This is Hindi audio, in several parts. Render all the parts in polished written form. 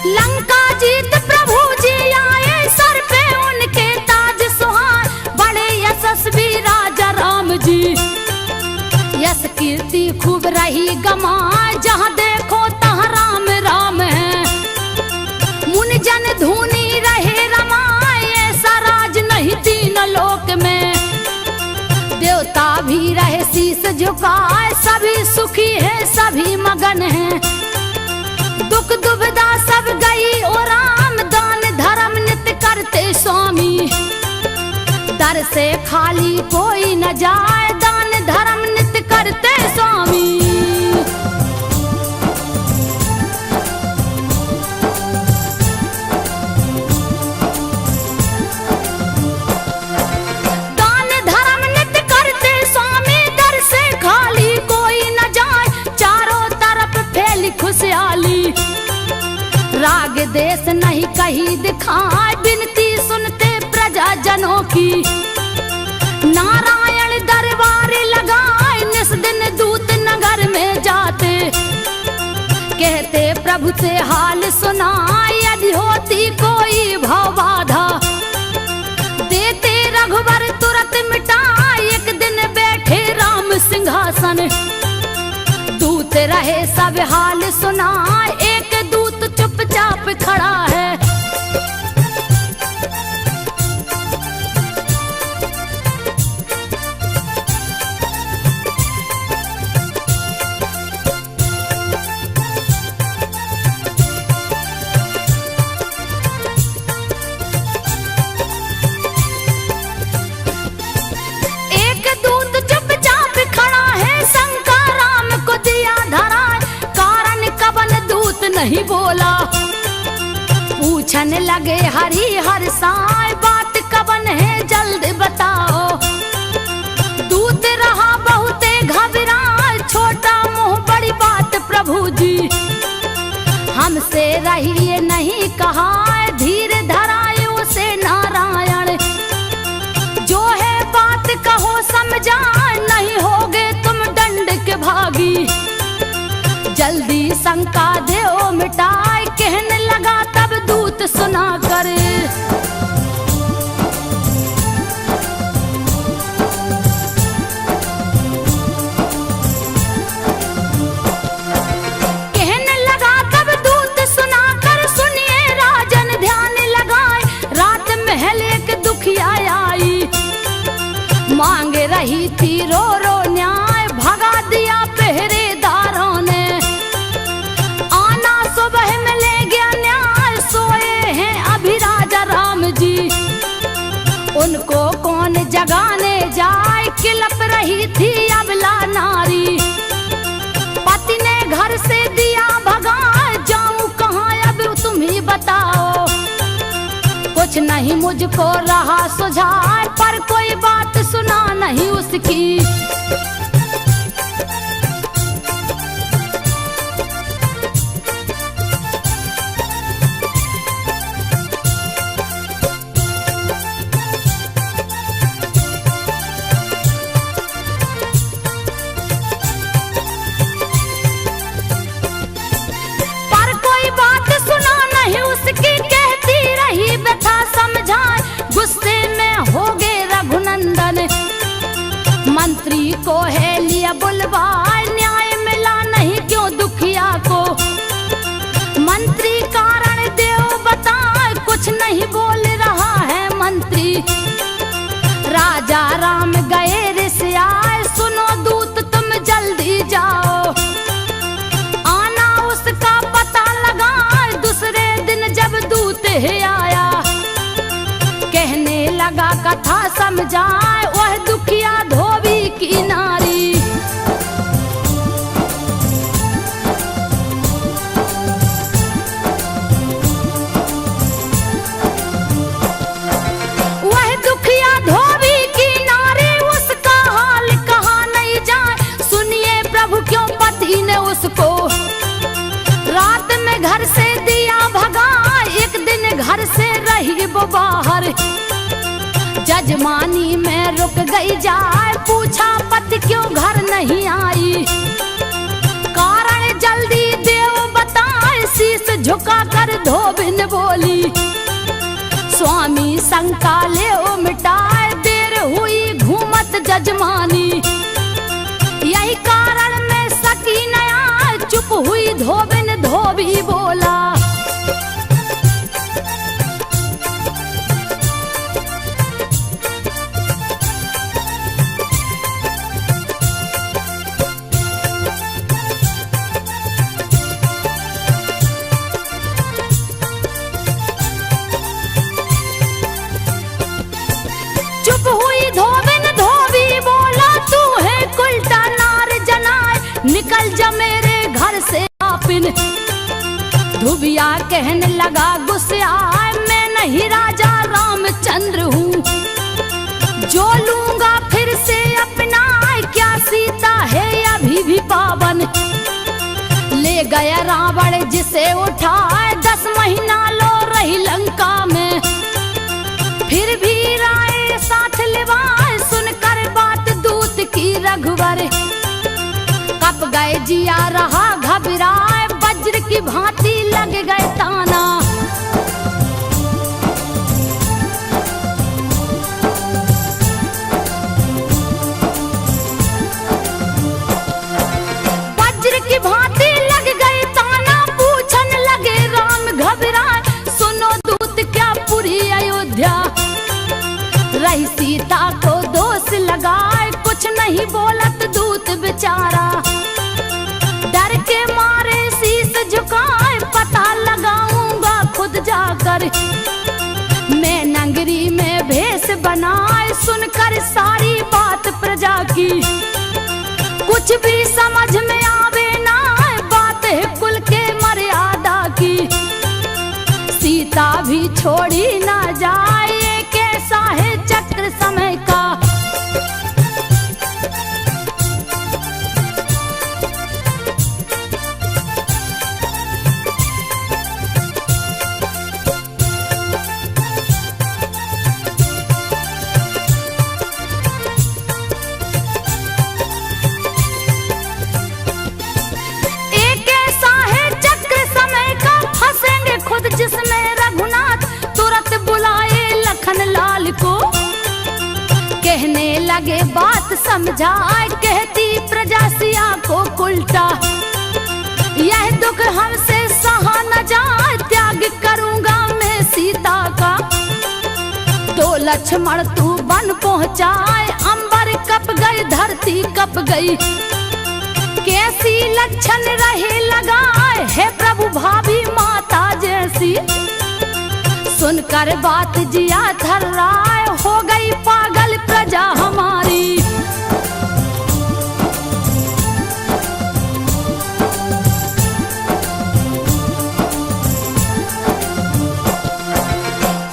लंका जीत प्रभु जी आए, सर पे उनके ताज सुहाए, बड़े यशस्वी राजा राम जी। यश कीर्ति खूब रही गमाए, जहाँ देखो तहाँ राम राम है। मुनि जन धुनी रहे रमाए, ऐसा राज नहीं तीन लोक में। देवता भी रहे शीस झुकाए, सभी सुखी है सभी मगन है। दुख दुविधा सब गई और राम, दान धर्म नित्य करते स्वामी। दर से खाली कोई न जाए, दान धर्म नित्य करते स्वामी। दान धर्म नित्य करते स्वामी, दर से खाली कोई न जाए, चारों तरफ फैली खुशहाली। राग देश नहीं कहीं दिखाए, बिनती सुनते प्रजा जनों की। नारायण दरबार लगाए, निस दिन दूत नगर में जाते। कहते प्रभु से हाल सुनाए, यदि होती कोई भव बाधा। देते रघुबर तुरंत मिटाए, एक दिन बैठे राम सिंहासन। दूत रहे सब हाल सुनाए, एक दूत चुपचाप खड़ा है। एक दूत चुपचाप खड़ा है, शंका राम को दिया धरा। कारण कवन दूत नहीं बोला, पूछन लगे हरि हर साय, बात कवन है जल्द बताओ। दूत रहा बहुते घबराए, छोटा मुंह बड़ी बात प्रभु जी। हमसे रहिए नहीं कहा, धीर धराए उसे नारायण। जो है बात कहो समझाए, नहीं होगे तुम दंड के भागी। जल्दी शंका देओ मिटाए, कहने लगा तब दूत सुना कर। कहने लगा तब दूत सुना कर, सुनिए राजन ध्यान लगाए। रात महल एक दुखिया आई, मांग रही थी रो रो न्याय। भगा दिया पहरेदारों ने, सुबह में ले गया न्याय। सोए हैं अभी राजा राम जी, उनको कौन जगाने जाए। किलप रही थी अबला नारी, पति ने घर से दिया भगा। जाऊं कहाँ अब तुम ही बताओ, कुछ नहीं मुझको रहा सुझाव। पर कोई बात सुना नहीं उसकी, गुस्से में हो गए रघुनंदन। मंत्री को है लिया बुलवाए, न्याय मिला नहीं क्यों दुखिया को। मंत्री का कथा समझाए वह दुखिया धोबी की नारी। वह दुखिया धोबी की नारी, उसका हाल कहा नहीं जाए। सुनिए प्रभु क्यों पति ने उसको रात में घर से दिया भगा, एक दिन घर से रही वो बाहर। जजमानी में रुक गई जाए, पूछा पति क्यों घर नहीं आई। कारण जल्दी देव बताए, शीश झुका कर धोबिन बोली। स्वामी शंका ले मिटाए, देर हुई घूमत जजमानी। यही कारण में सकी नया, चुप हुई धोबिन धोबी बोला। चुप हुई धोबिन धोबी बोला, तू है उल्टा नार जनाए, निकल जा मेरे घर से आपिन। धुबिया कहने लगा गुस्से आए, मैं नहीं राजा रामचंद्र हूँ, जो लूंगा फिर से अपना। क्या सीता है अभी भी पावन, ले गया रावण जिसे उठाए। 10 महीना लो रही लंका में, फिर भी राय साथ लिवाए। सुनकर बात दूत की रघुवर, कप गए जिया रहा घबराए। वज्र की भांति लग गए ताना, वज्र की भांति लग गए ताना। पूछन लगे राम घबराए, सुनो दूत क्या पूरी अयोध्या। रही सीता को दोष लगाए, कुछ नहीं बोलत दूत बेचारा। डर के मारे शीश झुकाए, पता लगाऊंगा खुद जाकर। मैं नगरी में भेष बनाए, सुनकर सारी बात प्रजा की। कुछ भी समझ में आवे ना, बात है कुल के मर्यादा की। सीता भी छोड़ी ना जाए, कैसा है चक्र समय का। एक ऐसा है चक्र समय का, फंसेंगे खुद जिसमें रघुनाथ। तुरंत बुलाए लखन लाल को, कहने लगे बात समझाए। कहती प्रजा सिया को उल्टा, यह दुख हमसे सहा न जाए। त्याग करूंगा मैं सीता का, तो लक्ष्मण तू बन पहुंचाए। अंबर कप गई धरती कप गई, कैसी लक्षण रहे लगाए। है प्रभु भाभी माता जैसी, सुनकर बात जिया थर्राए। हो गई पागल प्रजा हमारी,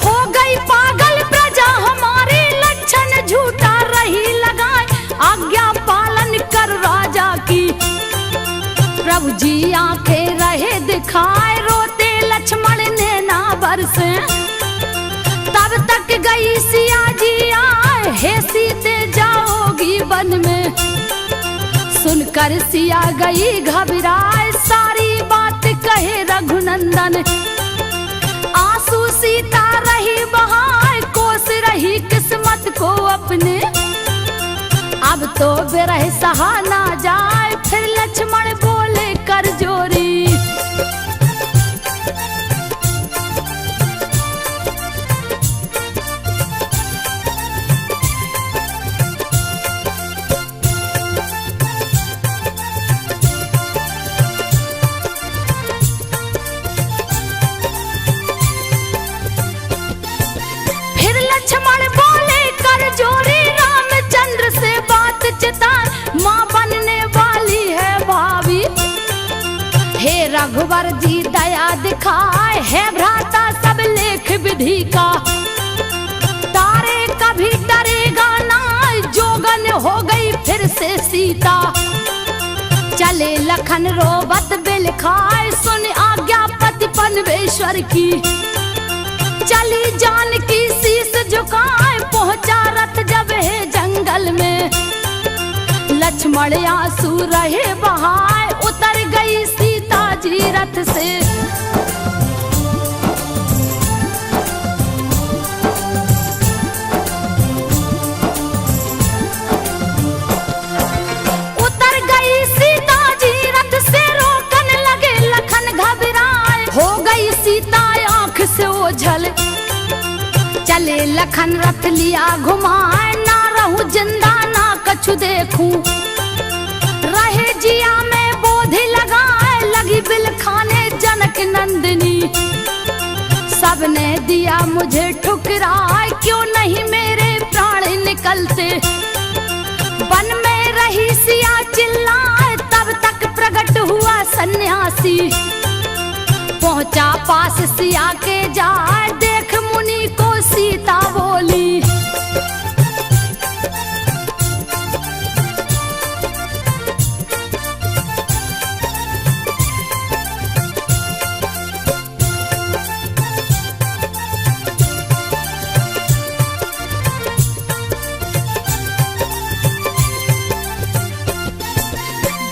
हो गई पागल प्रजा हमारी। लक्षण झूठा रही लगाए, आज्ञा पालन कर राजा की। प्रभु जी आंखें रहे दिखाए, रोते लक्ष्मण ने ना बरसे। तब तक गई सिया जी आए, हे सीते जाओगी वन में। सुनकर सिया गई घबराए, सारी बात कहे रघुनंदन। आंसू सीता रही बहाए, कोस रही किस्मत को अपने। अब तो विरह सहा ना जाए, फिर लक्ष्मण बोले कर जोरी। फिर लक्ष्मण बोले रघुवर जी दया दिखाए, है भ्राता सब लेख विधि का। तारे कभी डरेगा ना, जोगन हो गई फिर से सीता। चले लखन रोबत बिल खाए, सुन आज्ञा पति पनवेश्वर की। चली जानकी शीस झुकाए, पहुंचा रथ जब है जंगल में। लक्ष्मण आंसू रहे बहाए, उतर गई सीता जी रथ से। उतर गई सीता जी रथ से, रोकन लगे लखन घबराए। हो गई सीता आंख से ओझल, चले लखन रथ लिया घुमाए। ना रहूं जिंदा ना कछु देखूं, रहे जिया में बोधि लगाए। लगी बिल खाने जनक नंदिनी, सबने दिया मुझे ठुकराए। क्यों नहीं मेरे प्राण निकलते, वन में रही सिया चिल्लाए। तब तक प्रकट हुआ सन्यासी, पहुंचा पास सिया के जाए। देख मुनि को सीता बोली,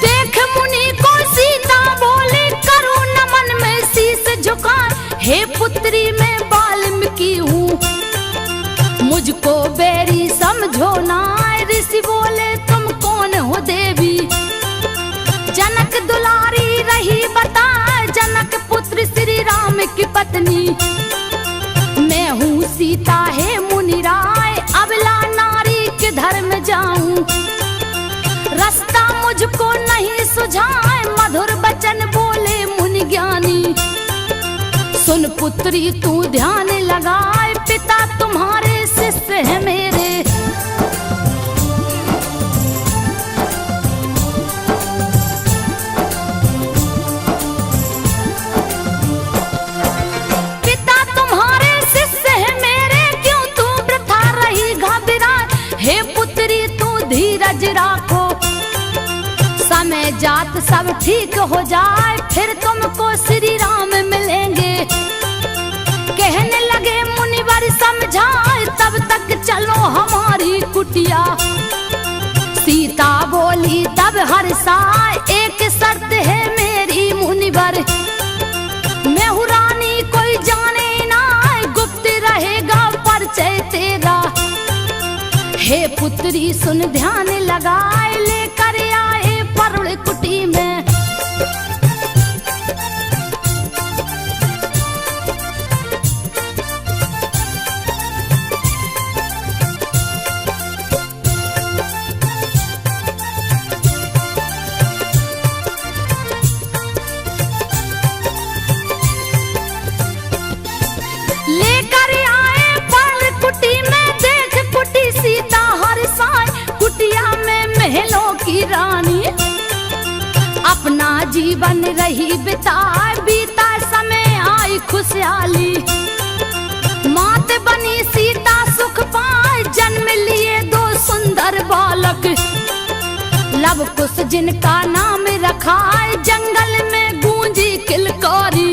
देख मुनि को सीता बोली, करूं नमन में शीस झुका। हे पुत्री मैं वाल्मीकि हूँ, मुझको बैरी समझो ना। ऋषि बोले तुम कौन हो देवी, जनक दुलारी रही बता। जनक पुत्र श्री राम की पत्नी, मैं हूँ सीता है मुनि राय। अबला नारी के धर्म जाऊं, रास्ता मुझको नहीं सुझाए। मधुर बचन बोले मुनि ज्ञानी, सुन पुत्री तू ध्यान लगाए। पिता तुम्हारे शिष्य है मेरे, पिता तुम्हारे शिष्य है मेरे। क्यों तू वृथा रही घबराए, हे पुत्री तू धीरज राखो। समय जात सब ठीक हो जाए, फिर तुमको श्री राम मिलेंगे। कहने लगे मुनिवर समझाए, तब तक चलो हमारी कुटिया। सीता बोली तब हर्षाए, एक शर्त है मेरी मुनिवर। मैं हूँ रानी कोई जाने ना, गुप्त रहेगा परिचय तेरा। हे पुत्री सुन ध्यान लगाए, लेकर आए परुण कुटी में। लेकर आए परुण कुटी में, देख कुटी सीता हर्षाए। कुटिया में महलों की रानी, अपना जीवन रही बिताए। बीता समय आई खुशहाली, मात बनी सीता सुख पाए। जन्म लिए दो सुंदर बालक, लव कुश जिनका नाम रखा। जंगल में गूंजी किलकारी,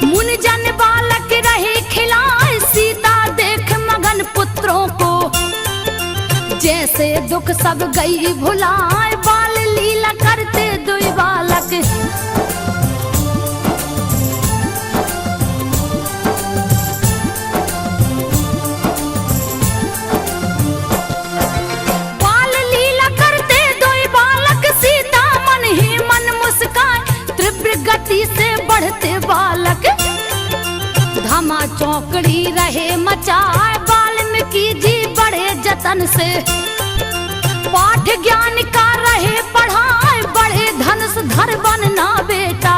मुनि जन बालक रहे खिलाए। सीता देख मगन पुत्रों को, जैसे दुख सब गई भुलाए। बाल लीला करते दुई बालक, बाल लीला करते दुई बालक। सीता मन ही मन मुस्काए, तीव्र गति से बढ़ते बालक। धामा चौकड़ी रहे मचाए, वाल्मीकि जी बड़े जतन से। पाठ ज्ञान का रहे पढ़ाए, बड़े धनुष धर बनना बेटा।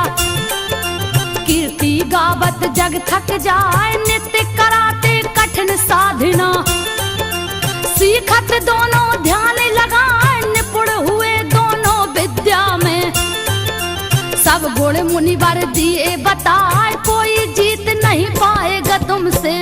कीर्ति गावत जग थक जाए, नित्य कराते कठिन साधना। सीखत दोनों ध्यान लगाए, निपुण हुए दोनों विद्या में। सब जोड़ मुनिवर दिए बताए, कोई जीत नहीं पाएगा तुमसे।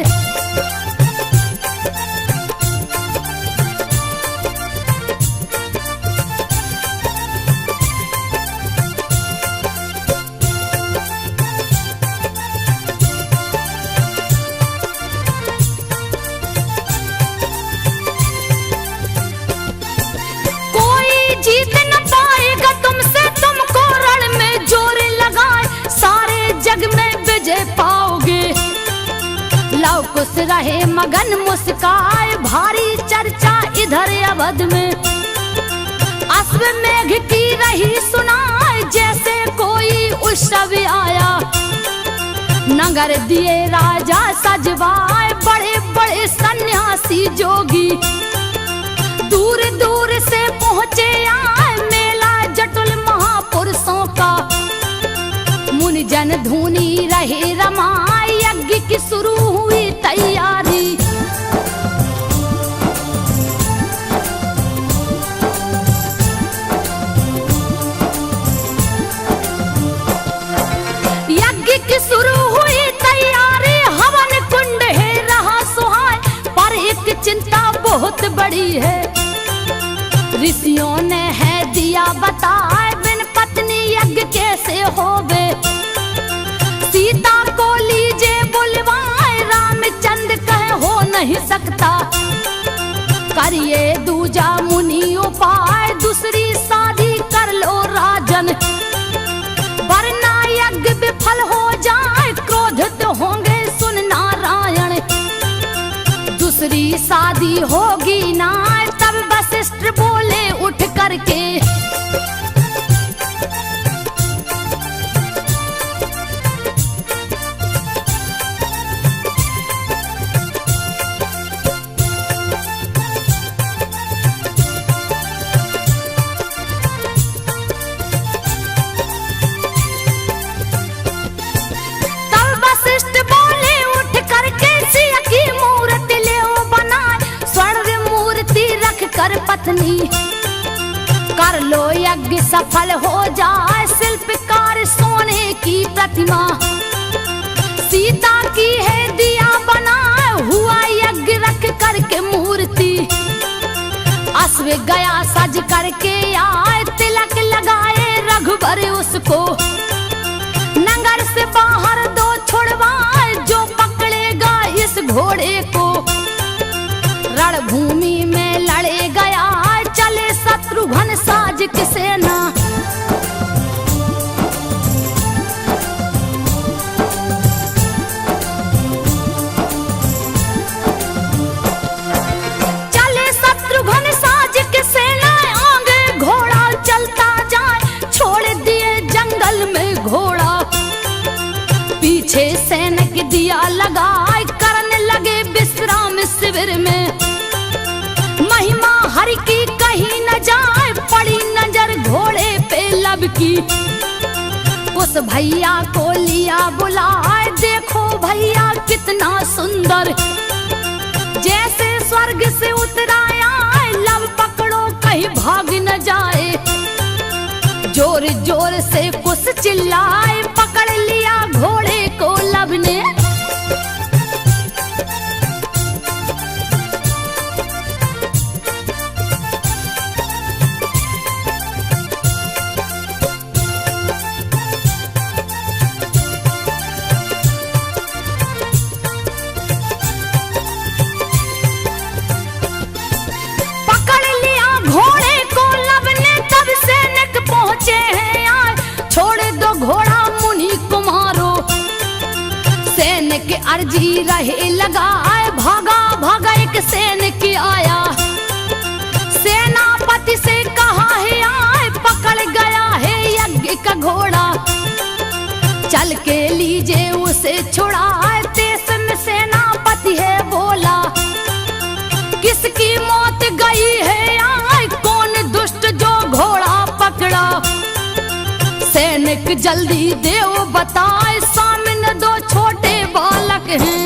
कोई जीत न पाएगा तुमसे, तुमको रण में जोर लगाए, सारे जग में विजय पाओगे। लव कुश रहे मगन मुस्काए, भारी चर्चा इधर अवध में। अश्वमेघ की रही सुनाए, जैसे कोई उत्सव आया। नगर दिए राजा सजवाए, बड़े बड़े सन्यासी जोगी। दूर दूर से पहुँचे आए, मेला जटुल महापुरुषों का। मुनि जन धुनी रहे रमाए, यज्ञ की शुरू हुई तैयारी। यज्ञ की शुरू हुई तैयारी, हवन कुंड है रहा सुहाए। पर एक चिंता बहुत बड़ी है, ऋषियों ने है दिया बताए, बिन पत्नी यज्ञ कैसे होवे। सीता को लीजे बुलवाए, रामचंद्र कहे हो नहीं सकता। करिए दूजा मुनि उपाय, दूसरी शादी कर लो राजन। वरना यज्ञ विफल हो जाए, क्रोधित होंगे सुन नारायण। दूसरी शादी होगी ना, तब वशिष्ठ बोले उठ करके। तब वशिष्ठ बोले उठ करके, सिया की मूर्ति ले बनाए, स्वर्ण मूर्ति रख कर पत्नी। कर लो यज्ञ सफल हो जाए, शिल्पकार सोने की प्रतिमा। सीता की है दिया बनाए, हुआ यज्ञ रख करके मूर्ति। अश्व गया सज करके आए, तिलक लगाए रघुबर उसको। नगर से बाहर दो छुड़वाए, जो पकड़ेगा इस घोड़े को। रणभूमि में लड़े गया, चले शत्रुघ्न साज की सेना। चले शत्रुघ्न साज की सेना, आगे घोड़ा चलता जाए, छोड़ दिए जंगल में घोड़ा। पीछे सैनिक दिया लगाए, करने लगे विश्राम शिविर में। महिमा हरि की कहीं न जाए, पड़ी नजर घोड़े पे लब की। उस भैया को लिया बुलाए, देखो भैया कितना सुंदर। जैसे स्वर्ग से उतराया, लब पकड़ो कहीं भाग न जाए। जोर जोर से कुछ चिल्लाए, पकड़ लिया घोड़े को लब ने। के अर्जी रहे लगाए, भागा भागा एक सैनिक आया। सेनापति से कहा है आए, पकड़ गया है यज्ञ का घोड़ा। चल के लीजिए उसे छुड़ाए, देश में सेनापति है बोला। किसकी मौत गई है आए, कौन दुष्ट जो घोड़ा पकड़ा। सैनिक जल्दी देव बताए, सामने दो छोटे बालक हैं।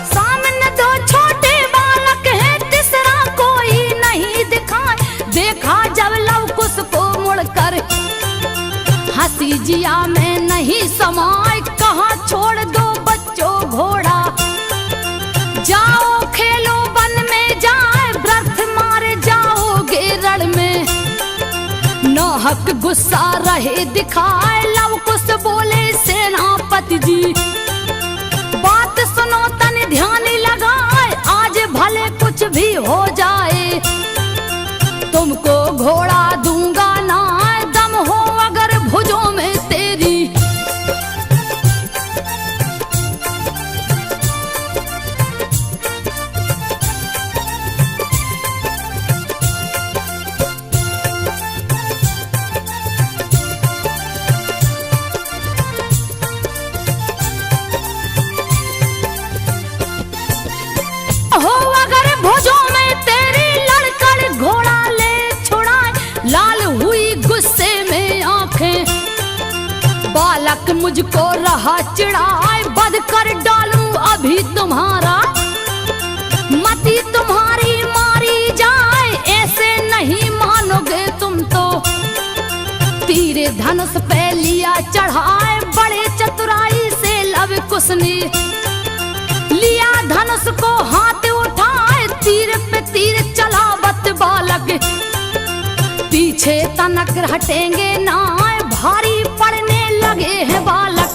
सामने दो रहे दिखाए, लव कुश बोले सेनापति जी। बात सुनो तन ध्यान लगाए, आज भले कुछ भी हो जाए, तुमको घोड़ा दूंगा ना, दम हो अगर भुजों में तेरी। हो अगर भुजों में तेरी, लड़कर घोड़ा ले छुड़ाए, लाल हुई गुस्से में आंखें, बालक मुझको रहा चिढ़ाए, बद कर डालूं अभी तुम्हारा, मती तुम्हारी मारी जाए, ऐसे नहीं मानोगे तुम तो। तीरे धनुष पे लिया चढ़ाए, बड़े चतुराई से लव कुश ने, लिया धनुष को हाथ उठाए, तीर पे तीर चलावत बालक, पीछे तनक हटेंगे ना, भारी पड़ने लगे हैं बालक।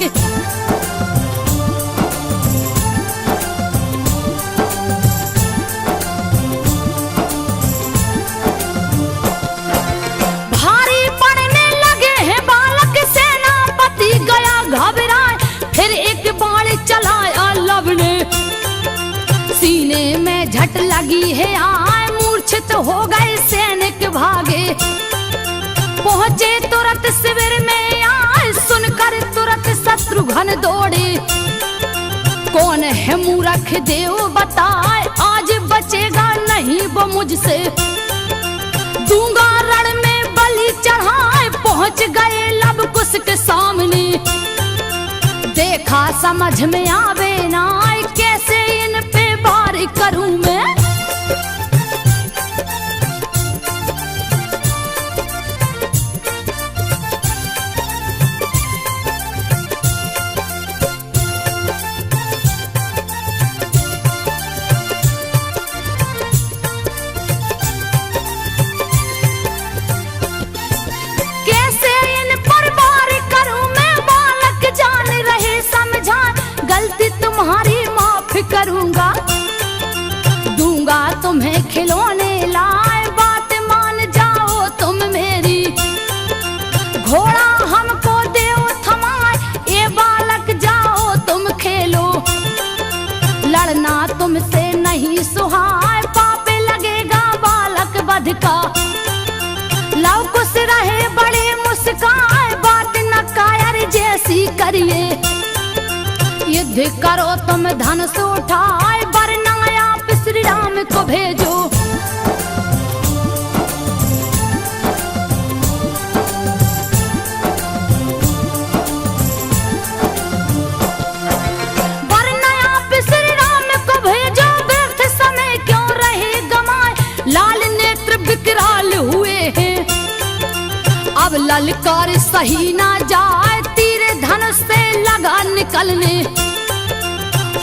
भारी पड़ने लगे हैं बालक, सेनापति गया घबराए, फिर एक बाण चलाया लव ने, सीने में झट लगी है आए, मूर्छित हो गए सैनिक भागे, पहुंचे तुरंत शिविर में आए, सुनकर तुरंत शत्रुघ्न दौड़े, कौन है मूर्ख देव बताए, आज बचेगा नहीं वो मुझसे, दूंगा रण में बलि चढ़ाए। पहुंच गए लव कुश के सामने, देखा समझ में आवे ना, कैसे इन पे वार करूं मैं। कैसे इन पर वार करूं मैं, बालक जान रहे समझा, गलती तुम्हारी माफ करूंगा, दूंगा तुम्हें खिलौने लाए, बात मान जाओ तुम मेरी, घोड़ा हमको देओ थमाए, ये बालक जाओ तुम खेलो, लड़ना तुमसे नहीं सुहाए, पाप लगेगा बालक वध का। लव कुश रहे बड़े मुस्काए, बात न कायर जैसी करिए, युद्ध करो तुम धनुष उठाए, वरना आप श्री राम को भेजो। वरना आप श्री राम को भेजो, व्यर्थ समय क्यों रहे गमाए, लाल नेत्र विकराल हुए हैं, अब ललकार सही ना जाए, तीर धनुष से लगा निकलने,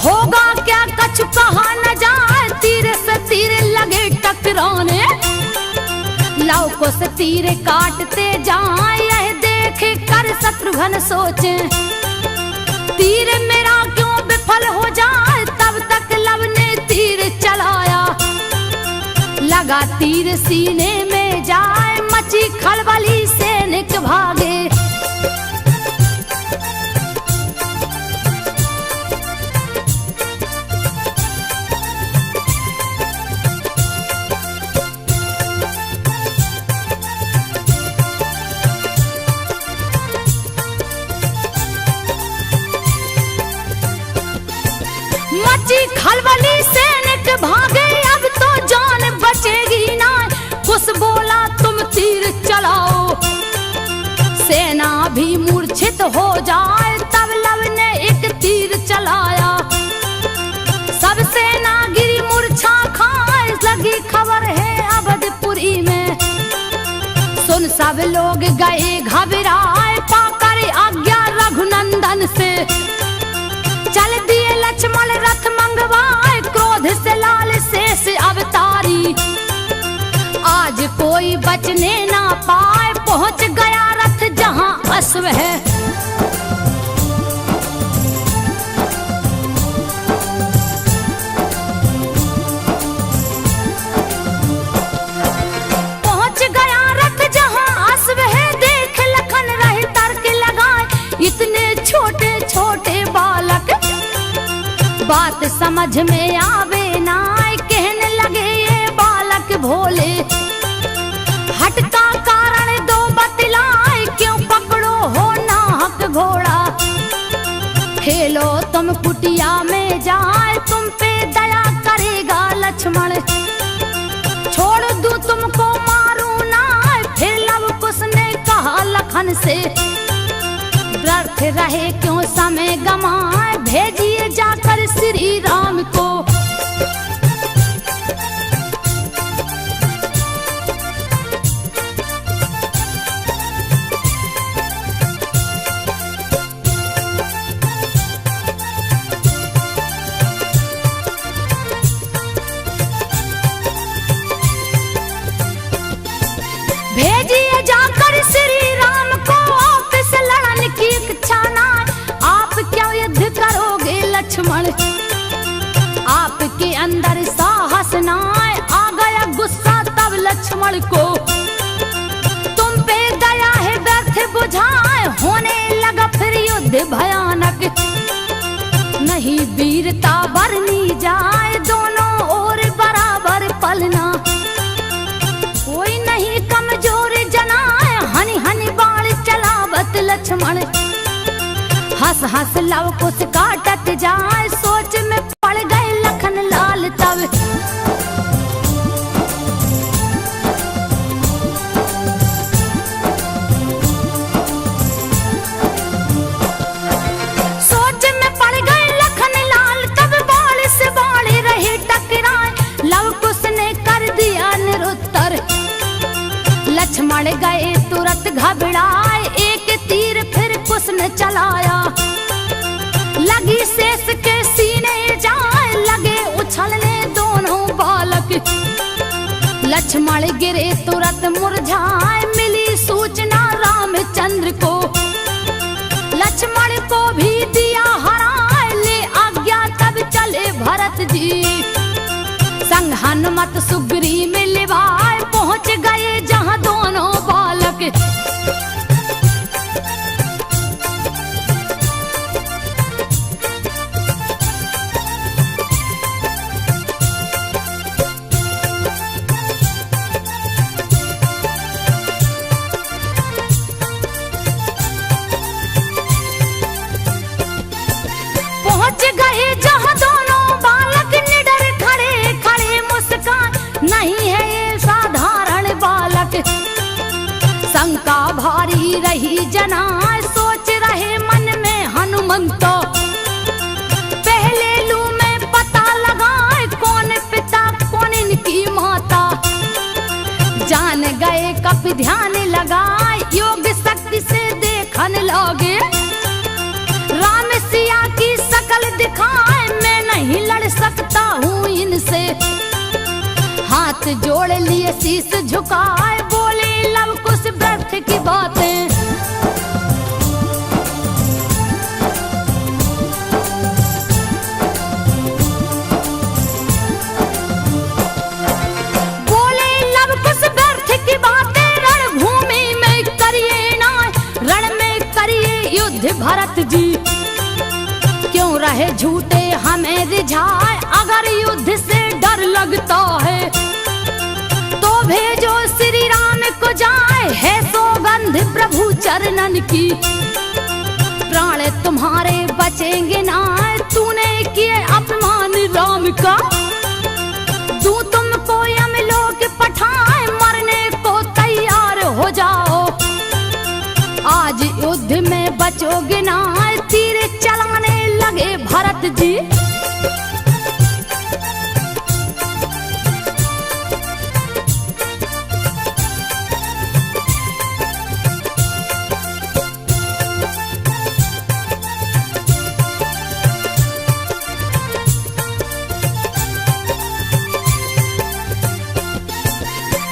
होगा क्या कछु कहा न जाए, तीर से तीर लगे टकराने, लव कुश तीर काटते जाए, यह देख कर शत्रुघ्न सोचे, तीर मेरा क्यों विफल हो जाए, तब तक लव ने तीर चलाया, लगा तीर सीने में जाए, मची खलबली सैनिक भागे। मची खलबली सैनिक भागे, अब तो जान बचेगी ना, कुश बोला तुम तीर चलाओ, सेना भी मूर्छित हो जाए, तब लव ने एक तीर चलाया, सब सेना गिरी मूर्छा खाए, लगी खबर है अवधपुरी में, सुन सब लोग गए घबराए, पाकर आज्ञा रघुनंदन से, चल दिए लक्ष्मण रथ मंगवाए, क्रोध से लाल शेष अवतारी, आज कोई बचने ना पाए, पहुंच गया रथ जहां अश्व है। पहुंच गया रथ जहां अश्व है, देख लखन रहे तर्क लगाए इतने छोटे छोटे बालक। बात समझ में आवे ना, कहने लगे ये बालक भोले। हट का कारण दो बतलाए, क्यों पकड़ो हो नाहक घोड़ा। खेलो तुम कुटिया में जाए, तुम पे दया करेगा लक्ष्मण। छोड़ दूं तुमको मारू ना, फिर लव कुश ने कहा लखन से। व्यर्थ रहे क्यों समय गमाए, भेजिए जाकर श्री राम को। भेजिए जाकर श्री राम को, ऑफिस लड़न की इच्छा ना। आप क्या युद्ध करोगे लक्ष्मण, आपके अंदर साहस ना। आ गया गुस्सा तब लक्ष्मण को, तुम पे दया है व्यर्थ बुझाए। होने लगा फिर युद्ध भयानक, नहीं वीरता बरनी जाए। दोनों ओर बराबर पलना, कोई नहीं कमजोर जनाए। हनी हनी बाण चलावत लक्ष्मण, हंस हंस लव कुश काटत जाए। सोच में पड़ गए लखन लाल तब, सोच में पड़ गए लखन लाल तब। बाण से बाण रहे टकराए, लव कुश ने कर दिया निरुत्तर। लक्ष्मण गए तुरंत घबराए, एक तीर फिर कुश ने चलाया। लगी शेष के सीने जाए, लगे उछलने दोनों बालक। लक्ष्मण गिरे तुरंत मुरझाए, मिली सूचना रामचंद्र को। लक्ष्मण को भी दिया हराए, ले आज्ञा तब चले भरत जी। संग हनुमत सुग्री मिलवाए, पहुंच गए जहां दोनों बालक। पहुंच गए जहां दोनों बालक, निडर खड़े खड़े मुस्कान। नहीं है ये साधारण बालक, शंका भारी रही जना। सोच रहे मन में हनुमंतो, पहले लू में पता लगाए कौन पिता कौन इनकी माता। जान गए कब ध्यान लगाए, योग शक्ति से देखने लगे। राम सिया की शकल दिखाए, मैं नहीं लड़ सकता हूँ इनसे। हाथ जोड़ लिए शीश झुकाए, बोले लव कुश व्यर्थ की बातें। बोले लव कुश व्यर्थ की बातें, रणभूमि में करिए ना, रण में करिए युद्ध भरत जी। क्यों रहे झूठे हमें रिझाए, अगर युद्ध से डर लगता है तो भेजो श्री राम को जाए। है सौगंध प्रभु चरणन की, प्राण तुम्हारे बचेंगे ना। तूने किए अपमान राम का, तू तुमको यमलोक पठाए। मरने को तैयार हो जाओ, आज युद्ध में बचोगे ना। तीर चलाने लगे भरत जी।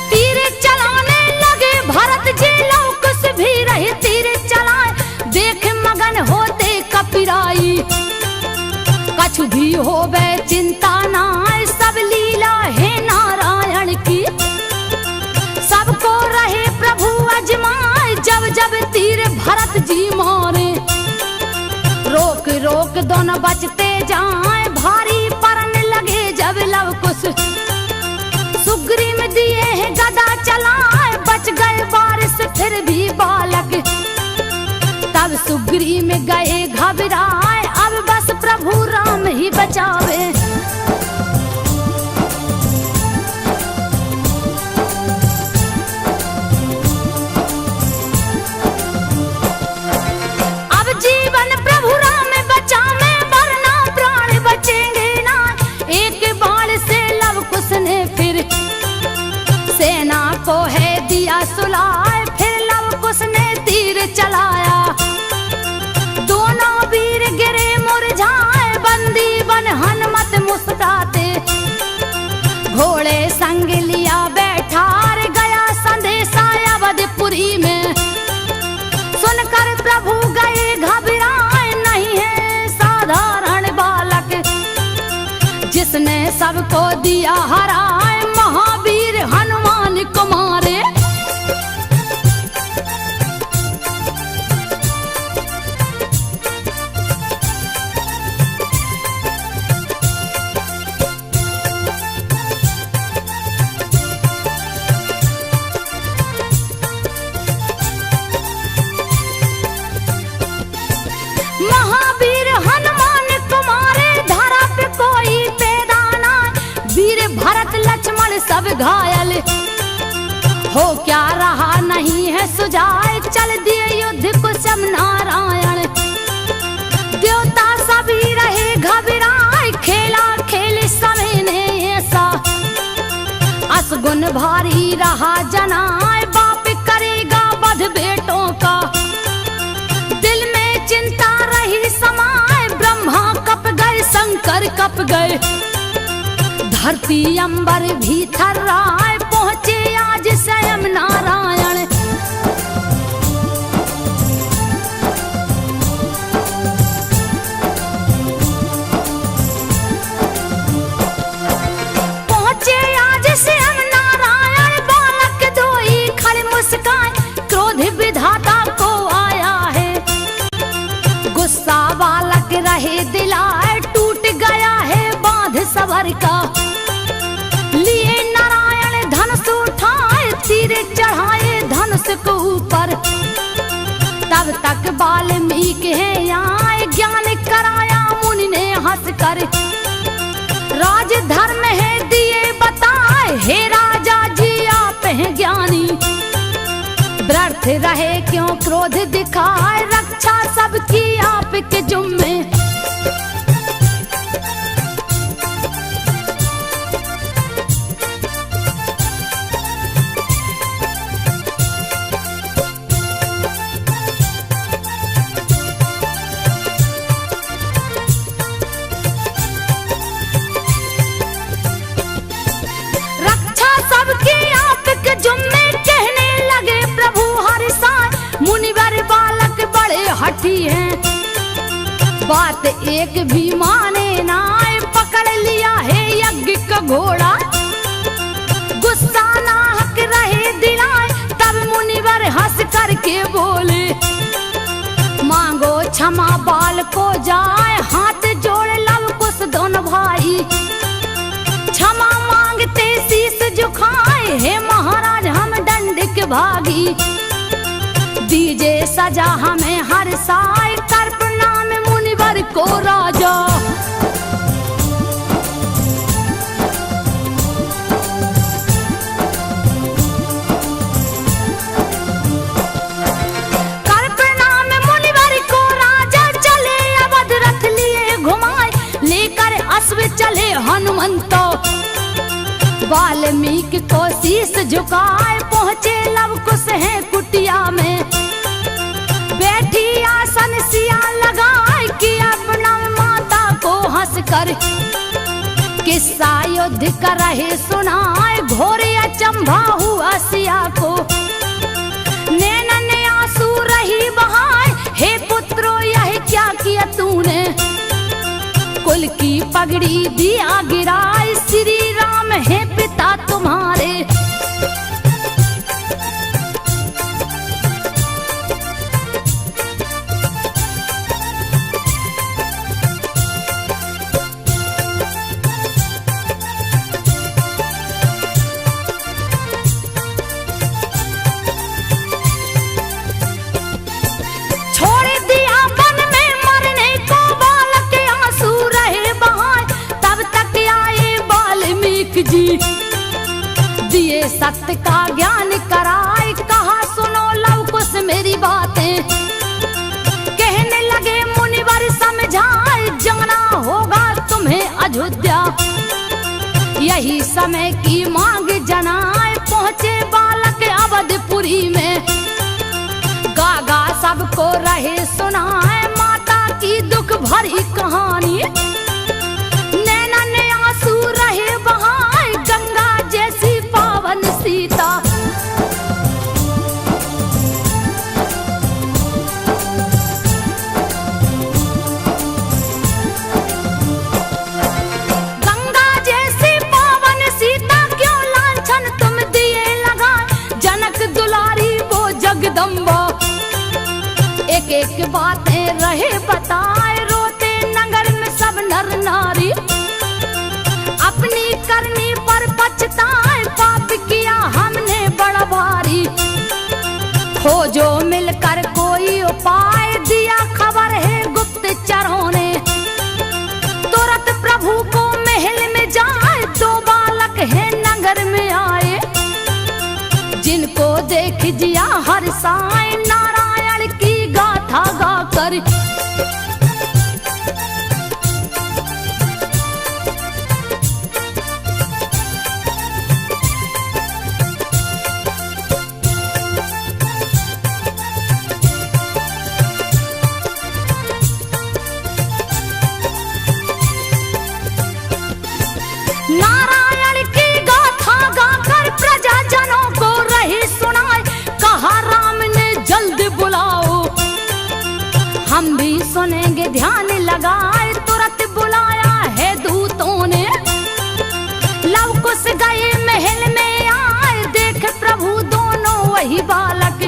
तीर चलाने लगे भरत जी, लव कुश भी रहे तीर चलाए। कछु भी होवे चिंता ना, सब लीला है नारायण की। सबको रहे प्रभु अजमाए, जब जब तीर भरत जी मारे। रोक रोक दोनों बचते जाए, भारी परन लगे जब लव कुश। सुग्रीव दिए हैं गदा चलाए, बच गए बारिश फिर भी बालक। तब सुग्रीव गए घबराए, अब बस प्रभु राम ही बचावे। अब जीवन प्रभु राम बचावे, वरना प्राण बचेंगे ना। एक बाण से लव कुश ने फिर सेना को है दिया सुलाए, फिर लव कुश ने तीर चलाया। दोनों वीर गिरे मुरझाए, बंदी बन हनुमत मुस्कुराते। घोड़े संग लिया बैठार, गया संदेशा अवधपुरी में। सुनकर प्रभु गए घबराए, नहीं है साधारण बालक। जिसने सबको दिया हराए, महावीर हनुमान को मारे। महावीर हनुमान को मारे, धरा पे कोई पैदा ना। वीर भरत लक्ष्मण सब घायल, हो क्या रहा नहीं है सुझाए। चल दिए युद्ध कुशम नारायण, देवता सभी रहे घबराए। खेला खेल समय ने ऐसा, असगुन भारी रहा जनाए। बाप करेगा वध बेटों का, दिल में चिंता रही समाए। ब्रह्मा कप गए, शंकर कप गए, धरती अंबर भी थर्राए। पहुंचे आज स्वयं नारायण। पहुंचे आज स्वयं नारायण, बालक धोई खड़े मुस्कान। क्रोध विधाता को आया है, गुस्सा बालक रहे दिलाए। टूट गया है बांध सबर का, लिए नारायण धनुष उठाए। तीर चढ़ाए धनुष को ऊपर, तब तक वाल्मीकि है आए। ज्ञान कराया मुनि ने हंस कर, राज धर्म है दिए बताए। हे राजा जी आप हैं ज्ञानी, व्यर्थ रहे क्यों क्रोध दिखाए। रक्षा सबकी आपके जुम्मे, रक्षा सबकी आपके जुम्मे। कहने लगे प्रभु हर साय, मुनिवर बालक बड़े हठी हैं। बात एक भी माने ना, पकड़ लिया है यज्ञ का घोड़ा। गुस्सा नाहक रहे दिलाए, तब मुनिवर हंस करके बोले। मांगो क्षमा बाल को जाए, हाथ जोड़ लव कुश दोनों भाई। क्षमा मांगते शीस झुकाए, हे महाराज हम दंड के भागी। दीजे सजा हमें हर साय, कर प्रणाम मुनिवर को राजा। कर प्रणाम मुनिवर को राजा, चले अवध रथ लिए घुमाए। लेकर अश्व चले हनुमंतो, वाल्मीकि को शीस झुकाए। पहुंचे लव कुश है कुटिया में, बैठी आसन सिया लगाए। किया प्रणाम माता को हंस कर, किस्सा युद्ध कर रहे सुनाए। घोरे अचंभा हुआ सिया को, नैनन आंसू रही बहाए। हे पुत्रो यह क्या किया तूने, कुल की पगड़ी दिया गिराए, श्री राम है पिता तुम्हारे। दिए सत्य का ज्ञान कराए, कहा सुनो लव कुश मेरी बातें। कहने लगे मुनिवर समझाए, जाना होगा तुम्हें अयोध्या। यही समय की मांग जनाए, पहुंचे बालक अवधपुरी में। गागा सबको रहे सुनाए, माता की दुख भरी कहानी। नैना ने आंसू रहे बहाए, गंगा जैसी पावन सीता। गंगा जैसी पावन सीता क्यों लांछन तुम दिए लगाए, जनक दुलारी वो जगदम्बा। एक एक बातें रहे बताए, रोते नगर में सब नर नारी। अपनी करनी पर पछताए, पाप किया हमने बड़ा भारी। खोजो मिलकर कोई उपाय, दिया खबर है गुप्तचरों ने। तुरंत प्रभु को महल में जाए, दो बालक है नगर में आए। जिनको देख जिया हर्षाए, नारायण की गाथा गाकर। नारायण की गाथा गाकर प्रजाजनों को रही सुनाए, कहा राम ने जल्द बुलाओ। हम भी सुनेंगे ध्यान लगाए, तुरंत बुलाया है दूतों ने। लव कुश गए महल में आए, देख प्रभु दोनों वही बालक।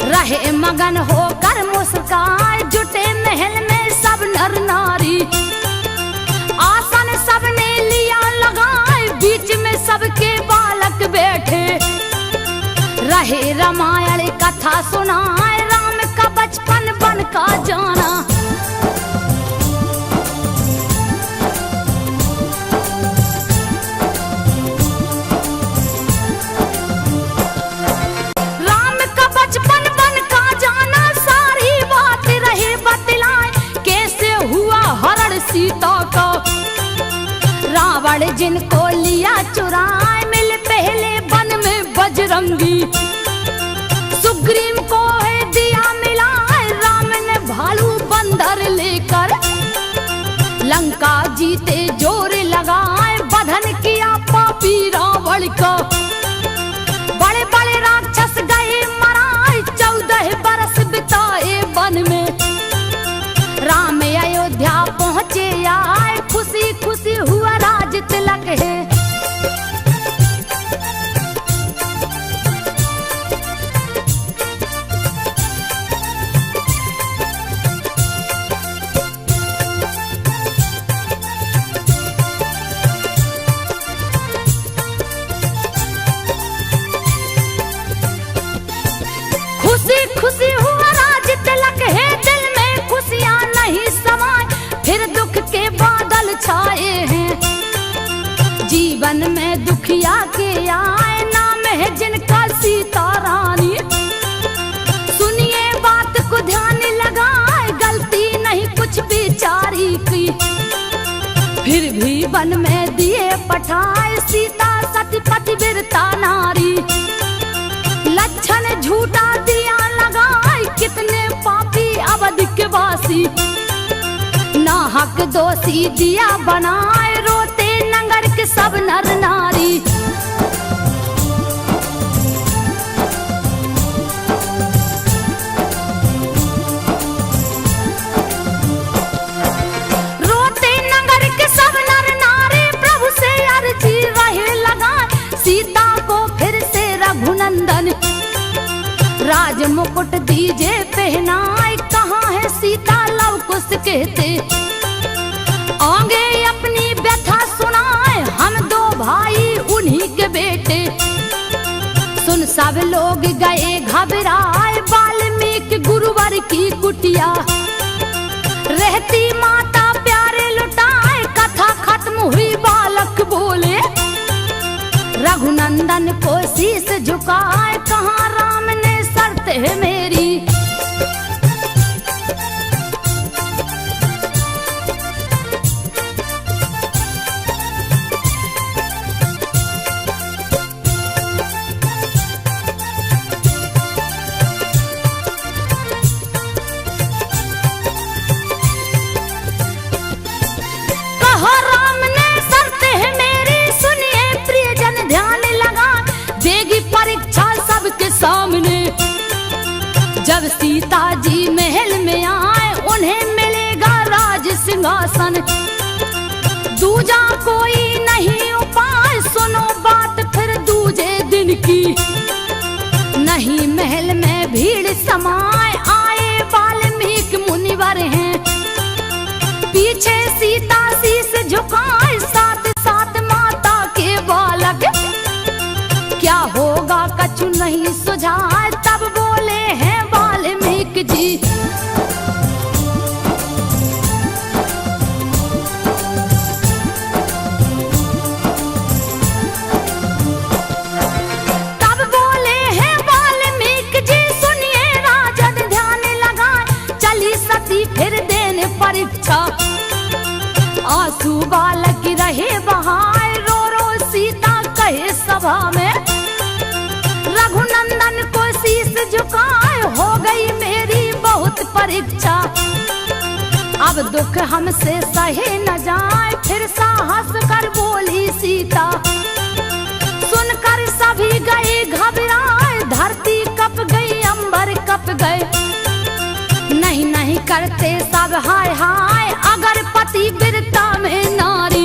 रहे मगन होकर मुस्काए, जुटे महल में सब नर नारी। आसन सबने लिया लगाए, बीच में सबके बालक बैठे। रहे रामायण कथा सुनाए, राम का बचपन बन का जाना। राम का बचपन बन का जाना, सारी बात रहे बतलाए। कैसे हुआ हरण सीता का, रावण जिनको लिया चुराए। मिल पहले वन में बजरंगी, सुग्रीव को है दिया मिलाए। राम ने भालू बंदर लेकर, लंका जीते जोर लगाए। बधन किया पापी रावण का, बड़े बड़े राक्षस गए मराए। 14 बरस बिताए वन में, राम अयोध्या पहुँचे आए। खुशी खुशी हुआ राज तिलक है। खुशी खुशी हुआ राज तिलक है, दिल में खुशियाँ नहीं समाए। फिर दुख के बादल छाए हैं, जीवन में दुखिया के आए। नाम है जिनका सीता रानी। सुनिए बात को ध्यान लगाए, गलती नहीं कुछ बेचारी की। फिर भी वन में दिए पठाए, सीता सती पतिव्रता नारी। लक्षण झूठा दिया लगाए, कितने पापी अवध के वासी। नाहक दोषी दिया बनाए, रोते नगर के सब नर नारी। रोते नगर राज मुकुट दीजे पहनाए, कहाँ है सीता लव कुश कहते। आगे अपनी व्यथा सुनाए, हम दो भाई उन्हीं के बेटे। सुन सब लोग गए घबराए, वाल्मीकि गुरुवर की कुटिया। रहती माता प्यारे लुटाए, कथा खत्म हुई बालक बोले। रघुनंदन को शीश झुकाए, कहाँ राम ने शर्त है मेरी। सामने जब सीता जी महल में आए, उन्हें मिलेगा राज सिंहासन। दूजा कोई नहीं उपाय, सुनो बात फिर दूजे दिन की। नहीं महल में भीड़ समाए, आए वाल्मीकि मुनिवर हैं। पीछे सीता शीश झुकाए, साथ साथ माता के बालक। क्या होगा कछु नहीं सुझाए, तब बोले हैं वाल्मीकि जी। तब बोले हैं वाल्मीकि जी, सुनिए राजन ध्यान लगाए। चली सती फिर देने परीक्षा, आंसू बालक रहे बहाए। रो रो सीता कहे सभा में, रघुनंदन को शीश झुकाए, हो गई मेरी बहुत परीक्षा। अब दुख हमसे सहे न जाए, फिर साहस कर बोली सीता। सुनकर सभी गए घबराए, धरती कप गई अंबर कप गए। नहीं नहीं करते सब हाय हाय, अगर पति वीरता में नारी।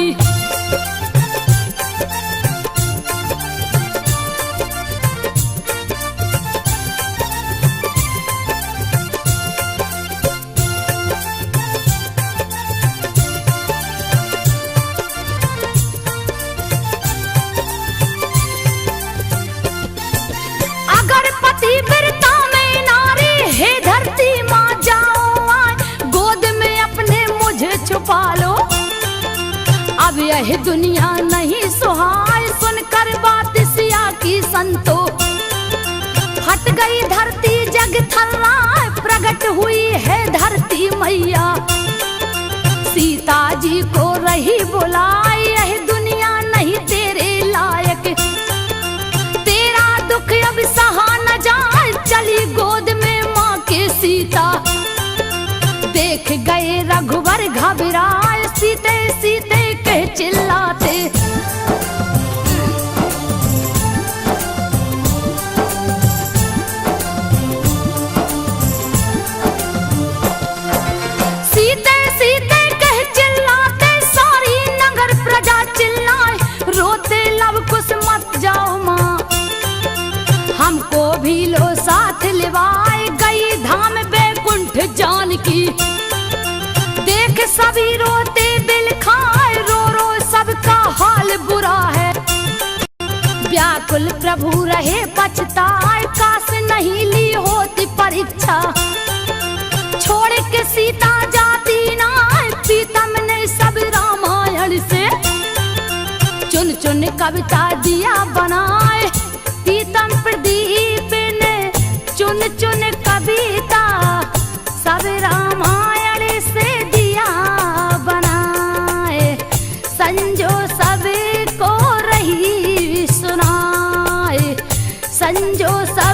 पालो अब यह दुनिया नहीं सुहाए, सुनकर बात सिया की संतो। फट गई धरती जग थर्राए, प्रकट हुई है धरती मैया। सीता जी को रही बुलाए, यह दुनिया नहीं तेरे लायक। तेरा दुख अब सहा न जाए, चली गोद में माँ के सीता। देख गए रघुवर घबराए, सीते सीते कह चिल्लाते। सीते सीते कह चिल्लाते, सारी नगर प्रजा चिल्लाए। रोते लव कुश मत जाओ माँ, हमको भी लो साथ लिवाए। गई धाम बैकुंठ जानकी, देख सभी रोते दिल खाए। रो रो सबका हाल बुरा है, व्याकुल प्रभु रहे पछताए। काश नहीं ली होती परीक्षा, छोड़ के सीता जाती ना। प्रीतम ने सब रामायण से चुन चुन कविता दिया बनाए। प्रीतम प्रदीप ने चुन चुन कविता सब रामायण से दिया बनाए। संजो सबको रही सुनाए, संजो सब